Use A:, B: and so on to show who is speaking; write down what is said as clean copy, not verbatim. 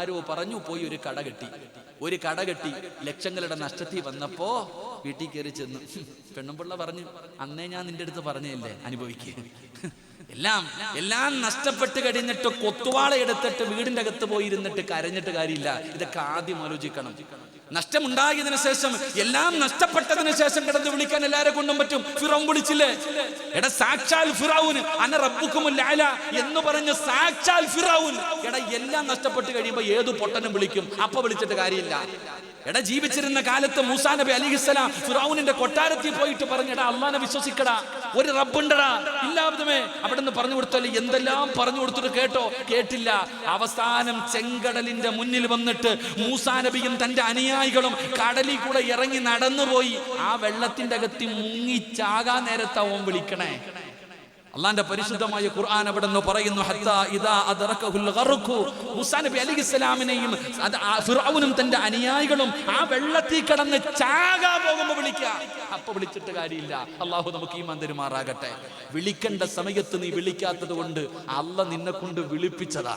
A: ആരോ പറഞ്ഞു പോയി ഒരു കട കെട്ടി ലക്ഷങ്ങളുടെ നഷ്ടത്തിൽ വന്നപ്പോ വീട്ടിൽ കയറി ചെന്നു. പെണ്ണുമ്പിള്ള പറഞ്ഞു, അന്നേ ഞാൻ നിന്റെ അടുത്ത് പറഞ്ഞല്ലേ അനുഭവിക്കുക. എല്ലാം നഷ്ടപ്പെട്ട് കഴിഞ്ഞിട്ട് കൊത്തുവാള എടുത്തിട്ട് വീടിന്റെ അകത്ത് പോയിരുന്നിട്ട് കരഞ്ഞിട്ട് കാര്യമില്ല. ഇതൊക്കെ ആദ്യം ആലോചിക്കണം. നഷ്ടമുണ്ടായതിനു ശേഷം, എല്ലാം നഷ്ടപ്പെട്ടതിന് ശേഷം കിടന്ന് വിളിക്കാൻ എല്ലാരെ കൊണ്ടും പറ്റും. ഫിറൗൻ വിളിച്ചില്ലേ? എടാ സാക്ഷാൽ ഫിറൗൻ അന റബ്ബുക്കുമുൽ അഅല എന്ന് പറഞ്ഞ സാക്ഷാൽ ഫിറൗൻ. എടാ എല്ലാം നഷ്ടപ്പെട്ട് കഴിയുമ്പോ ഏതു പൊട്ടനും വിളിക്കും. അപ്പൊ വിളിച്ചിട്ട് കാര്യമില്ല. എടാ ജീവിച്ചിരുന്ന കാലത്ത് മൂസാ നബി അലൈഹിസ്സലാം ഫിറൗനിന്റെ കൊട്ടാരത്തിൽ പോയിട്ട് പറഞ്ഞടാ അള്ളാനെ വിശ്വസിക്കടാ, ഒരു റബ്ബുണ്ടടാ. ഇല്ലാതെ അവിടെ നിന്ന് പറഞ്ഞു കൊടുത്തല്ലേ, എന്തെല്ലാം പറഞ്ഞു കൊടുത്തിട്ട് കേട്ടില്ല. അവസാനം ചെങ്കടലിന്റെ മുന്നിൽ വന്നിട്ട് മൂസാ നബിയും തന്റെ അനുയായികളും കടലിൽ കൂടെ ഇറങ്ങി നടന്നുപോയി. ആ വെള്ളത്തിന്റെ അകത്ത് മുങ്ങിച്ചാകാൻ നേരത്താവും വിളിക്കണേ. അള്ളാന്റെ പരിശുദ്ധമായ ഖുർആൻ അവിടെ നിന്ന് പറയുന്നു, ഹത്താ ഇദാ അദ്റകഹുൽ ഗർഖു, മൂസാ നബി അലൈഹിസ്സലാമിനെയും ഫിറഔനും തന്റെ അനുയായികളും ആ വെള്ളത്തിൽ കിടന്ന് ചാകാൻ പോകുമ്പോൾ വിളിക്കുക. അപ്പൊ വിളിച്ചിട്ട് കാര്യമില്ല. അള്ളാഹു നമുക്ക് ഈമാൻ തരുമാറാകട്ടെ. വിളിക്കേണ്ട സമയത്ത് നീ വിളിക്കാത്തത് കൊണ്ട് അള്ളാഹ് നിന്നെ കൊണ്ട് വിളിപ്പിച്ചതാ.